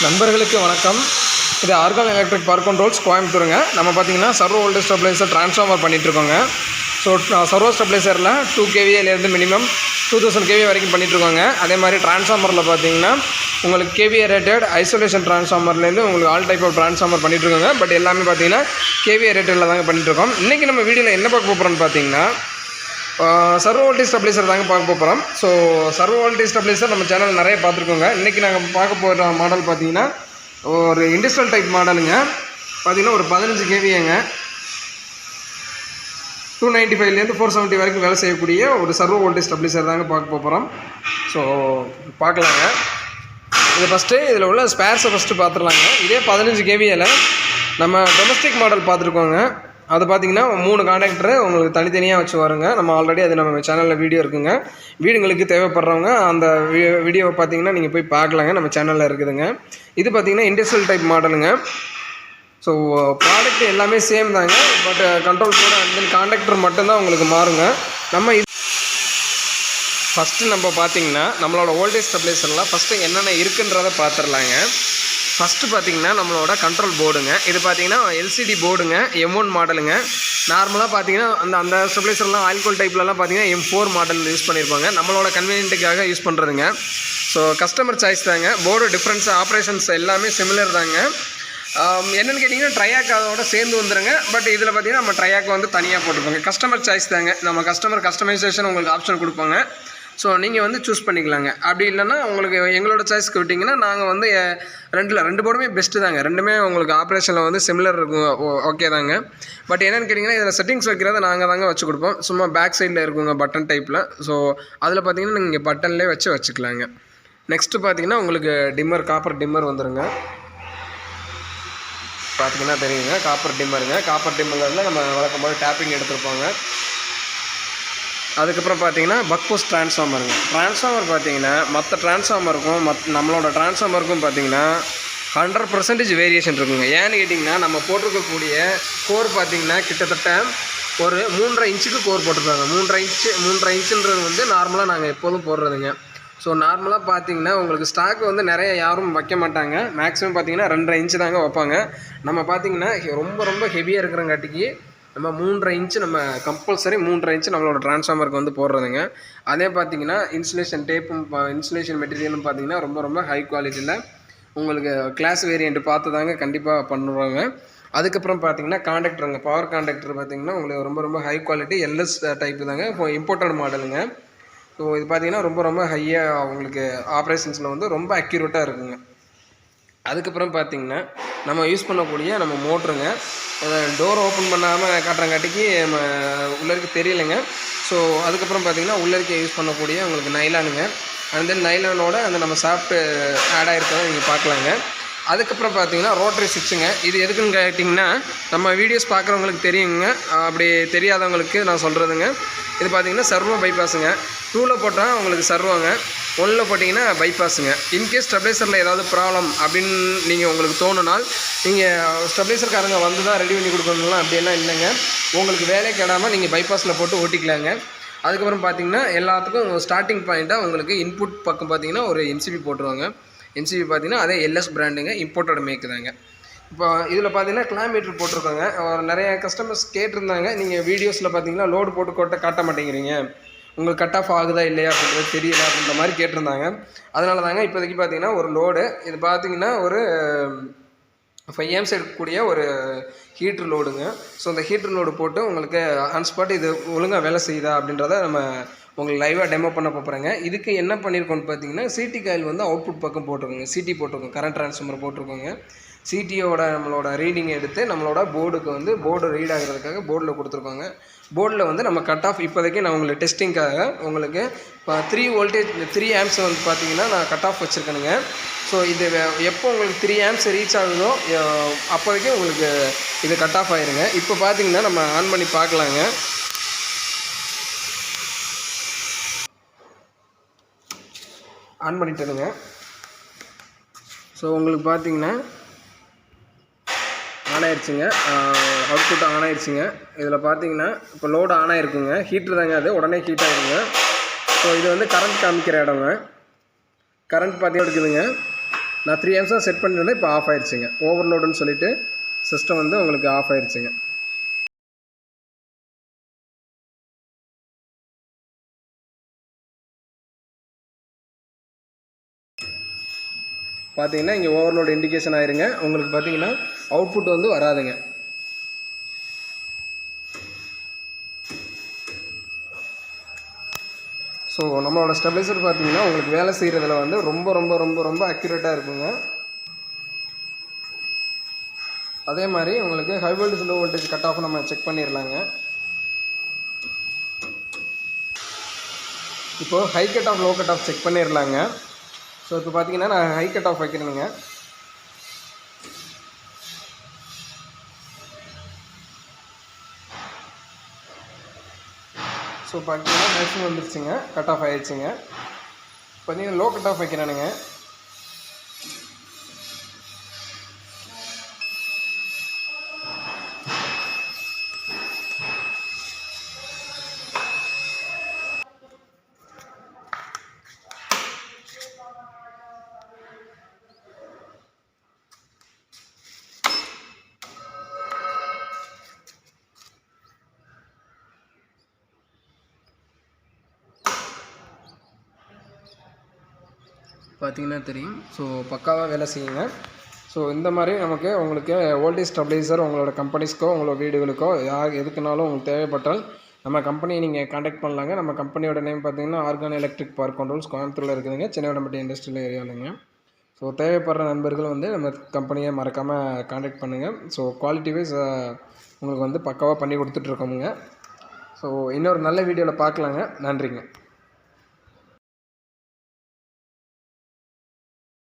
நண்பர்களுக்கு வணக்கம். இது ஆர்கான் எலக்ட்ரிக் பவர் கண்ட்ரோல்ஸ் கோயம்புத்தூருங்க. நம்ம பார்த்தீங்கன்னா சர்வோ வோல்டேஜ் ஸ்டெபிளைசர் ட்ரான்ஸ்ஃபார்மர் பண்ணிகிட்ருக்கோங்க. ஸோ சர்வோ ஸ்டெபிளைசரில் 2 KVAலேருந்து மினிமம் 2000 KVA வரைக்கும் பண்ணிகிட்ருக்கோங்க. அதே மாதிரி ட்ரான்ஸ்ஃபார்மரில் பார்த்தீங்கன்னா உங்களுக்கு KVA ரேட்டட் ஐசோலேஷன் ட்ரான்ஸ்ஃபார்மர்லேருந்து உங்களுக்கு ஆல் டைப் ஆஃப் ட்ரான்ஸ்ஃபார்மர் பண்ணிகிட்ருக்கோங்க. பட் எல்லாமே பார்த்தீங்கன்னா KVA ரேட்டடில் தாங்க பண்ணிகிட்ருக்கோம். இன்றைக்கி நம்ம வீடியோவில் என்ன பார்க்க போகிறோம்னு பார்த்தீங்கன்னா சர்வோ வோல்டேஜ் ஸ்டெபிளைசர் தாங்க பார்க்க போகிறோம். ஸோ சர்வோ வோல்டேஜ் ஸ்டெபிளைசர் நம்ம சேனல் நிறைய பார்த்துருக்கோங்க. இன்றைக்கி நாங்கள் பார்க்க போகிற மாடல் பார்த்தீங்கன்னா ஒரு இண்டஸ்ட்ரியல் டைப் மாடலுங்க. பார்த்தீங்கன்னா ஒரு 15 KVAங்க, 295லேருந்து 470 வரைக்கும் வேலை செய்யக்கூடிய ஒரு சர்வோ வோல்டேஜ் ஸ்டெபிளைசர் தாங்க பார்க்க போகிறோம். ஸோ பார்க்கலாங்க. இது ஃபஸ்ட்டு இதில் உள்ள ஸ்பேர்ஸை ஃபஸ்ட்டு பார்த்துடலாங்க. இதே 15 KVAவில் நம்ம டொமஸ்டிக் மாடல் பார்த்துருக்கோங்க. அது பார்த்திங்கன்னா 3 கான்டாக்டரு உங்களுக்கு தனித்தனியாக வச்சு வருங்க. நம்ம ஆல்ரெடி அது நம்ம சேனலில் வீடியோ இருக்குங்க. வீடுங்களுக்கு தேவைப்படுறவங்க அந்த வீடியோவை பார்த்தீங்கன்னா நீங்கள் போய் பார்க்கலாங்க, நம்ம சேனலில் இருக்குதுங்க. இது பார்த்திங்கன்னா இண்டஸ்ட்ரியல் டைப் மாடலுங்க. ஸோ ப்ராடக்ட் எல்லாமே சேம் தாங்க, பட் கண்ட்ரோல் கூட அண்ட் தென் கான்டாக்டர் மட்டும்தான் உங்களுக்கு மாறுங்க. நம்ம இது ஃபஸ்ட்டு நம்ம பார்த்திங்கன்னா நம்மளோட வோல்டேஜ் ஸ்டெபிளைசரில் ஃபஸ்ட்டு என்னென்ன இருக்குன்றதை பார்த்துடலாங்க. ஃபஸ்ட்டு பார்த்திங்கன்னா நம்மளோட கண்ட்ரோல் போர்டுங்க. இது பார்த்திங்கன்னா LCD போர்டுங்க, M1 மாடலுங்க. நார்மலாக பார்த்திங்கன்னா அந்த ஸ்டெபிளைசர்லாம் ஆயில் கோல் டைப்லலாம் பார்த்திங்கன்னா M4 மாடல் யூஸ் பண்ணியிருப்பாங்க. நம்மளோட கன்வீனியன்ட்டுக்காக யூஸ் பண்ணுறதுங்க. ஸோ கஸ்டமர் சாய்ஸ் தாங்க. போர்டு டிஃப்ரென்ஸ் ஆப்ரேஷன்ஸ் எல்லாமே சிமிலர் தாங்க. என்னென்னு கேட்டிங்கன்னா ட்ரையாக் அதோட சேர்ந்து வந்துடுங்க. பட் இதில் பார்த்திங்கன்னா நம்ம ட்ரையாக் வந்து தனியாக போட்டுருப்பாங்க. கஸ்டமர் சாய்ஸ் தாங்க. நம்ம கஸ்டமைசேஷன் உங்களுக்கு ஆப்ஷன் கொடுப்பாங்க. ஸோ நீங்கள் வந்து சூஸ் பண்ணிக்கலாங்க. அப்படி இல்லைன்னா உங்களுக்கு எங்களோட சாய்ஸ்க்கு விட்டிங்கன்னா நாங்கள் வந்து ரெண்டு போர்டுமே பெஸ்ட்டு தாங்க. ரெண்டுமே உங்களுக்கு ஆப்ரேஷனில் வந்து சிமிலர் இருக்கும், ஓகே தாங்க. பட் என்னென்னு கேட்டிங்கன்னா இதில் செட்டிங்ஸ் வைக்கிறத நாங்கள் தாங்க வச்சு கொடுப்போம். சும்மா பேக் சைடில் இருக்குங்க பட்டன் டைப்பில். ஸோ அதில் பார்த்தீங்கன்னா நீங்கள் பட்டன்லேயே வச்சுக்கலாங்க. நெக்ஸ்ட்டு பார்த்தீங்கன்னா உங்களுக்கு டிம்மர், காப்பர் டிம்மர் வந்துடுங்க. பார்த்தீங்கன்னா தெரியுங்க, காப்பர் டிம்மருங்க. காப்பர் டிம்மரில் நம்ம வழக்கம் போது டேப்பிங் எடுத்துருப்போங்க. அதுக்கப்புறம் பார்த்தீங்கன்னா பக் போஸ்ட் ட்ரான்ஸ்ஃபார்மருங்க. ட்ரான்ஸ்ஃபார்மர் பார்த்தீங்கன்னா மற்ற ட்ரான்ஸ்ஃபார்மருக்கும் நம்மளோட ட்ரான்ஸ்ஃபார்மருக்கும் பார்த்தீங்கன்னா 100% வேரியேஷன் இருக்குங்க. ஏன்னு கேட்டிங்கன்னா நம்ம போட்டிருக்கக்கூடிய கோர் பார்த்தீங்கன்னா கிட்டத்தட்ட ஒரு 3.5 இன்ச்சுக்கு கோர் போட்டிருக்காங்க. 3.5 இன்ச்சுன்றது வந்து நார்மலாக நாங்கள் எப்போதும் போடுறதுங்க. ஸோ நார்மலாக பார்த்தீங்கன்னா உங்களுக்கு ஸ்டாக் வந்து நிறைய யாரும் வைக்க மாட்டாங்க. மேக்ஸிமம் பார்த்தீங்கன்னா 2.5 இன்ச்சு தாங்க வைப்பாங்க. நம்ம பார்த்தீங்கன்னா ரொம்ப ஹெவியாக இருக்கிறங்காட்டிக்கு நம்ம 3.5 இன்ச்சு நம்ம கம்பல்சரி 3.5 இன்ச்சு நம்மளோட ட்ரான்ஸ்ஃபார்மருக்கு வந்து போடுறதுங்க. அதே பார்த்தீங்கன்னா இன்சுலேஷன் டேப்பும் இன்சுலேஷன் மெட்டீரியலும் பார்த்தீங்கன்னா ரொம்ப ஹை குவாலிட்டியில் உங்களுக்கு கிளாஸ் வேரியண்ட் பார்த்து தாங்க கண்டிப்பாக பண்ணுவாங்க. அதுக்கப்புறம் பார்த்தீங்கன்னா கான்டாக்டருங்க, பவர் கான்டாக்டர் பார்த்தீங்கன்னா உங்களுக்கு ரொம்ப ஹை குவாலிட்டி LS டைப்பு தாங்க. இப்போ இம்போர்ட்டட் மாடலுங்க. ஸோ இது பார்த்தீங்கன்னா ரொம்ப ஹையாக உங்களுக்கு ஆப்ரேஷன்ஸில் வந்து ரொம்ப அக்யூரேட்டாக இருக்குங்க. அதுக்கப்புறம் பார்த்திங்கன்னா நம்ம யூஸ் பண்ணக்கூடிய நம்ம மோட்ருங்க. டோர் ஓப்பன் பண்ணாமல் காட்டுறங்காட்டிக்கு நம்ம உள்ளே தெரியலைங்க. ஸோ அதுக்கப்புறம் பார்த்திங்கன்னா உள்ளே யூஸ் பண்ணக்கூடிய உங்களுக்கு நைலானுங்க. அண்ட் தென் நைலானோட அந்த நம்ம சாஃப்ட்டு ஆட் ஆகிருக்கிறத நீங்கள் பார்க்கலாங்க. அதுக்கப்புறம் பார்த்தீங்கன்னா ரோட்டரி சுவிட்சுங்க. இது எதுக்குன்னு கேட்டிங்கன்னா நம்ம வீடியோஸ் பார்க்குறவங்களுக்கு தெரியுங்க, அப்படி தெரியாதவங்களுக்கு நான் சொல்கிறதுங்க. இது பார்த்திங்கன்னா சர்வோ பைபாஸுங்க. 2ல் போட்டால் உங்களுக்கு சர்வோங்க, 1ல் போட்டிங்கன்னா பைபாஸுங்க. இன்கேஸ் ஸ்டெபிளைசரில் ஏதாவது ப்ராப்ளம் அப்படின்னு நீங்கள் உங்களுக்கு தோணுனால் நீங்கள் ஸ்டெபிளைசர்காரங்க வந்து தான் ரெடி பண்ணி கொடுக்கணும்லாம் அப்படியெல்லாம் இல்லைங்க. உங்களுக்கு வேலை கேடாமல் நீங்கள் பைபாஸில் போட்டு ஓட்டிக்கலாங்க. அதுக்கப்புறம் பார்த்திங்கன்னா எல்லாத்துக்கும் ஸ்டார்டிங் பாயிண்ட்டாக உங்களுக்கு இன்புட் பக்கம் பார்த்திங்கன்னா ஒரு MCB போட்டுருவாங்க. MCB பார்த்தீங்கன்னா அதே LS பிராண்டுங்க, இம்போர்ட்டட் மேக்கு தாங்க. இப்போ இதில் பார்த்தீங்கன்னா கிலோமீட்டர் போட்டிருக்காங்க. நிறைய கஸ்டமர்ஸ் கேட்டிருந்தாங்க, நீங்கள் வீடியோஸில் பார்த்தீங்கன்னா லோடு போட்டு காட்ட மாட்டேங்கிறீங்க, உங்களுக்கு கட் ஆஃப் ஆகுதா இல்லையா அப்படின்றது தெரியல அப்படின்ற மாதிரி கேட்டிருந்தாங்க. அதனால தாங்க இப்போதைக்கு பார்த்தீங்கன்னா ஒரு லோடு இது பார்த்தீங்கன்னா ஒரு 5 amps எடுக்கக்கூடிய ஒரு ஹீட்ரு லோடுங்க. ஸோ அந்த ஹீட்ரு லோடு போட்டு உங்களுக்கு ஆன்ஸ்பாட் இது ஒழுங்காக வேலை செய்யுதா அப்படின்றத நம்ம உங்களுக்கு லைவாக டெமோ பண்ண போகிறேங்க. இதுக்கு என்ன பண்ணியிருக்கோன்னு பார்த்தீங்கன்னா சிடி காயில் வந்து அவுட்புட் பக்கம் போட்டிருக்கோங்க. சிடி போட்டிருக்கோம், கரண்ட் ட்ரான்ஸ்ஃபார்மர் போட்டிருக்கோங்க. சிடியோட நம்மளோட ரீடிங் எடுத்து நம்மளோட போர்டுக்கு வந்து போர்டு ரீட் ஆகிறதுக்காக போர்டில் கொடுத்துருக்கோங்க. போர்டில் வந்து நம்ம கட் ஆஃப் இப்போதைக்கு நான் உங்களுக்கு டெஸ்டிங்காக உங்களுக்கு இப்போ 3 வோல்டேஜ் 3 amps வந்து பார்த்தீங்கன்னா நான் கட் ஆஃப் வச்சுருக்கேனுங்க. ஸோ இது எப்போ உங்களுக்கு 3 amps ரீச் ஆகுதோ அப்போதைக்கு உங்களுக்கு இது கட் ஆஃப் ஆயிருங்க. இப்போ பார்த்தீங்கன்னா நம்ம ஆன் பண்ணி பார்க்கலாங்க. ஆன் பண்ணிட்டதுங்க. ஸோ உங்களுக்கு பார்த்தீங்கன்னா ஆன் ஆயிடுச்சுங்க, அவுட்புட் ஆன் ஆயிடுச்சுங்க. இதில் பார்த்தீங்கன்னா இப்போ லோடு ஆன் ஆகிருக்குங்க. ஹீட்ரு தாங்க, அது உடனே ஹீட் ஆகிருங்க. ஸோ இது வந்து கரண்ட் காமிக்கிற இடங்க. கரண்ட் பார்த்தீங்கன்னா இருக்குதுங்க. நான் 3 amps தான் செட் பண்ணியிருந்தேன். இப்போ ஆஃப் ஆயிடுச்சுங்க. ஓவர்லோடுன்னு சொல்லிட்டு சிஸ்டம் வந்து உங்களுக்கு ஆஃப் ஆயிடுச்சுங்க. பார்த்தீங்கன்னா இங்கே ஓவர்லோடு இண்டிகேஷன் ஆயிருங்க. உங்களுக்கு பார்த்தீங்கன்னா அவுட்புட் வந்து வராதுங்க. ஸோ நம்மளோட ஸ்டெபிளைசர் பார்த்தீங்கன்னா உங்களுக்கு வேலை செய்கிறதுல வந்து ரொம்ப ரொம்ப ரொம்ப ரொம்ப அக்யூரேட்டாக இருக்குங்க. அதே மாதிரி உங்களுக்கு high voltage low voltage cut off நம்ம செக் பண்ணிடலாங்க. இப்போது high cut off low cut off check பண்ணிடலாங்க. ஸோ இப்போ பார்த்தீங்கன்னா நான் ஹை கட் ஆஃப் வைக்கிறேனுங்க. ஸோ பார்த்தீங்கன்னா மேக்ஸிமம் வந்துருச்சுங்க, கட் ஆஃப் ஆகிடுச்சுங்க. பார்த்தீங்கன்னா லோ கட் ஆஃப் வைக்கிறானுங்க. பார்த்தீங்கன்னா தெரியும். ஸோ பக்காவாக வேலை செய்யுங்க. ஸோ இந்த மாதிரி நமக்கு உங்களுக்கு வோல்டேஜ் ஸ்டெபிளைசர் உங்களோட கம்பெனிஸ்க்கோ உங்களோட வீடுகளுக்கோ எதுக்குனாலும் உங்களுக்கு தேவைப்பட்டால் நம்ம கம்பெனியை நீங்கள் காண்டாக்ட் பண்ணலாங்க. நம்ம கம்பெனியோட நேம் பார்த்தீங்கன்னா ஆர்கான் எலக்ட்ரிக் பவர் கண்ட்ரோல்ஸ், கோயம்புத்தூரில் இருக்குதுங்க, சின்னவேடம்பட்டி இண்டஸ்ட்ரியல் ஏரியாவில்ங்க. ஸோ தேவைப்படுற நண்பர்கள் வந்து நம்ம கம்பெனியை மறக்காமல் காண்டாக்ட் பண்ணுங்கள். ஸோ குவாலிட்டி வைஸ் உங்களுக்கு வந்து பக்காவாக பண்ணி கொடுத்துட்ருக்கோமுங்க. ஸோ இன்னொரு நல்ல வீடியோவில் பார்க்கலாங்க. நன்றிங்க.